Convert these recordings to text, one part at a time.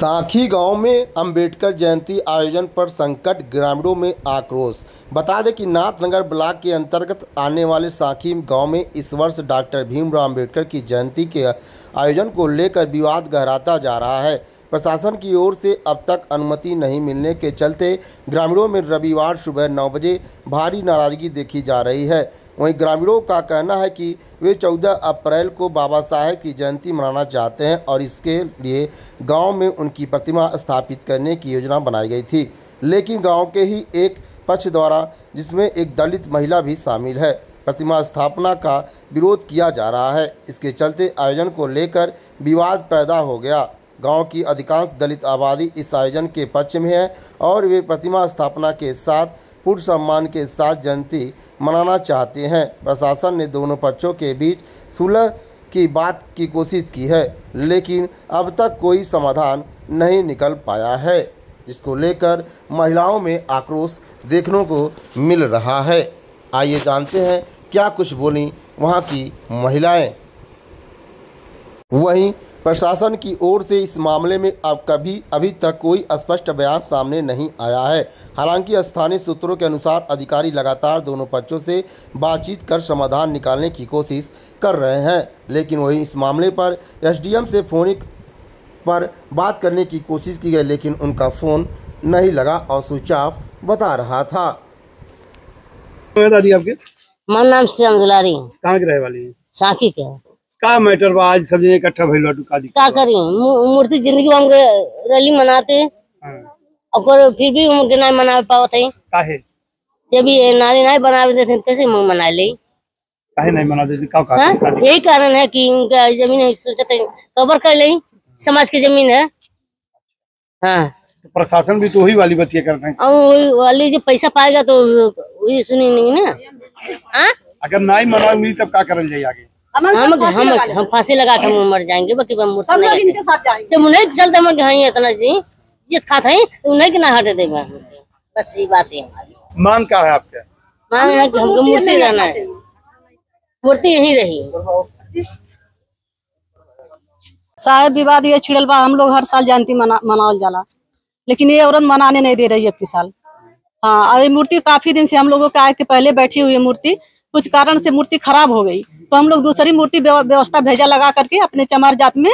सांखी गांव में अंबेडकर जयंती आयोजन पर संकट, ग्रामीणों में आक्रोश। बता दें कि नाथनगर ब्लॉक के अंतर्गत आने वाले सांखी गांव में इस वर्ष डॉक्टर भीमराव अंबेडकर की जयंती के आयोजन को लेकर विवाद गहराता जा रहा है। प्रशासन की ओर से अब तक अनुमति नहीं मिलने के चलते ग्रामीणों में रविवार सुबह 9 बजे भारी नाराजगी देखी जा रही है। वहीं ग्रामीणों का कहना है कि वे 14 अप्रैल को बाबा साहेब की जयंती मनाना चाहते हैं और इसके लिए गांव में उनकी प्रतिमा स्थापित करने की योजना बनाई गई थी, लेकिन गांव के ही एक पक्ष द्वारा, जिसमें एक दलित महिला भी शामिल है, प्रतिमा स्थापना का विरोध किया जा रहा है। इसके चलते आयोजन को लेकर विवाद पैदा हो गया। गांव की अधिकांश दलित आबादी इस आयोजन के पक्ष में है और वे प्रतिमा स्थापना के साथ पूर्ण सम्मान के साथ जयंती मनाना चाहते हैं। प्रशासन ने दोनों पक्षों के बीच सुलह की बात की कोशिश की है, लेकिन अब तक कोई समाधान नहीं निकल पाया है, जिसको लेकर महिलाओं में आक्रोश देखने को मिल रहा है। आइए जानते हैं क्या कुछ बोली वहां की महिलाएं। वहीं प्रशासन की ओर से इस मामले में अभी तक कोई स्पष्ट बयान सामने नहीं आया है। हालांकि स्थानीय सूत्रों के अनुसार अधिकारी लगातार दोनों पक्षों से बातचीत कर समाधान निकालने की कोशिश कर रहे हैं, लेकिन वहीं इस मामले पर एसडीएम से फोन पर बात करने की कोशिश की गई, लेकिन उनका फ़ोन नहीं लगा और स्विच ऑफ बता रहा था। दादी आपके नाम श्याम दुलारी, कहाँ के रहे वाली है? सांखी के। का मैटर बा आज सब जने इकट्ठा भइल बाटू का का करी मूर्ति जिंदगी में हम रैली मनाते और फिर भी हम नहीं मना पावत है। काहे जब ये नारी नहीं बनावे देते कैसे मना ले? काहे नहीं मना देते? का यही कारण है कि उनका जमीन है, सोचते कवर कर ले, समाज की जमीन है। हाँ, प्रशासन भी तो वही वाली बतिया करते हैं और वाली जो पैसा पाएगा तो वही सुनी नहीं ना। अगर नहीं मना मिली तब का करल जाए आगे? हम फांसी लगा के मर जाएंगे, बाकी इनके साथ जाएंगे। जब उन्हें के चलते मर गए इतना इज्जत खाते हैं, उन्हें के ना हटे देगा। बस यही बात है हमारी। मांग क्या है आपका? मांग है कि हमको मूर्ति रहना है, मूर्ति यही रही। साहेब विवाद ये छिड़ल बा, हम लोग हर साल जयंती मनावल जाला, लेकिन ये औरत मनाने नहीं दे रही है इस साल। हाँ, ये मूर्ति काफी दिन से हम लोगों का के पहले बैठी हुई है मूर्ति, कुछ कारण से मूर्ति खराब हो गई, तो हम लोग दूसरी मूर्ति व्यवस्था भेजा लगा करके अपने चमार जात में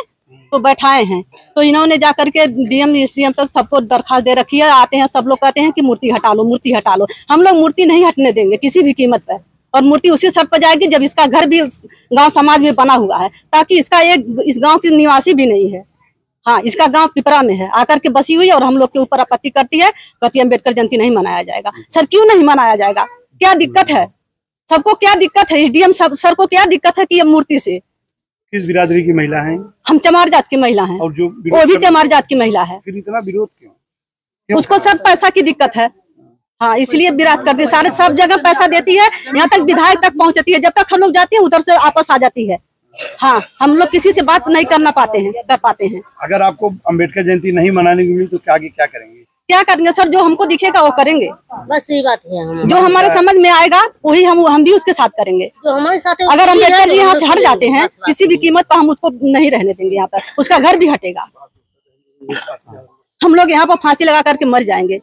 तो बैठाए हैं। तो इन्होंने जा करके डीएम एसडीएम तक सबको दरखास्त दे रखी है। आते हैं सब लोग कहते हैं कि मूर्ति हटा लो, मूर्ति हटा लो। हम लोग मूर्ति नहीं हटने देंगे किसी भी कीमत पर, और मूर्ति उसी शर्त पर जाएगी जब इसका घर भी गाँव समाज में बना हुआ है, ताकि इसका एक इस गाँव की निवासी भी नहीं है। हाँ, इसका गांव पिपरा में है, आकर के बसी हुई और हम लोग के ऊपर आपत्ति करती है, कहती है अम्बेडकर जयंती नहीं मनाया जाएगा। सर क्यों नहीं मनाया जाएगा? क्या दिक्कत है? सबको क्या दिक्कत है? एसडीएम सर को क्या दिक्कत है कि ये मूर्ति से? किस बिरादरी की महिला हैं? हम चमार जात की महिला हैं, और जो वो भी चमार जात की महिला है। फिर इतना विरोध क्यों? उसको सब पैसा की दिक्कत है। हाँ, इसलिए विरोध करती है। सारे सब जगह पैसा देती है, यहाँ तक विधायक तक पहुँचती है। जब तक हम लोग जाते हैं उधर से आपस आ जाती है। हाँ, हम लोग किसी से बात नहीं कर पाते हैं। अगर आपको अम्बेडकर जयंती नहीं मनाने की मिली तो आगे क्या करेंगे? क्या करेंगे सर? जो हमको दिखेगा वो करेंगे। बस यही बात है। जो हमारे समझ में आएगा वही हम भी उसके साथ करेंगे। जो हमारे साथ अगर अम्बेडकर जी यहाँ से हट जाते हैं किसी भी कीमत पर, हम उसको नहीं रहने देंगे यहाँ पर। उसका घर भी हटेगा, हम लोग यहाँ पर फांसी लगा करके मर जाएंगे।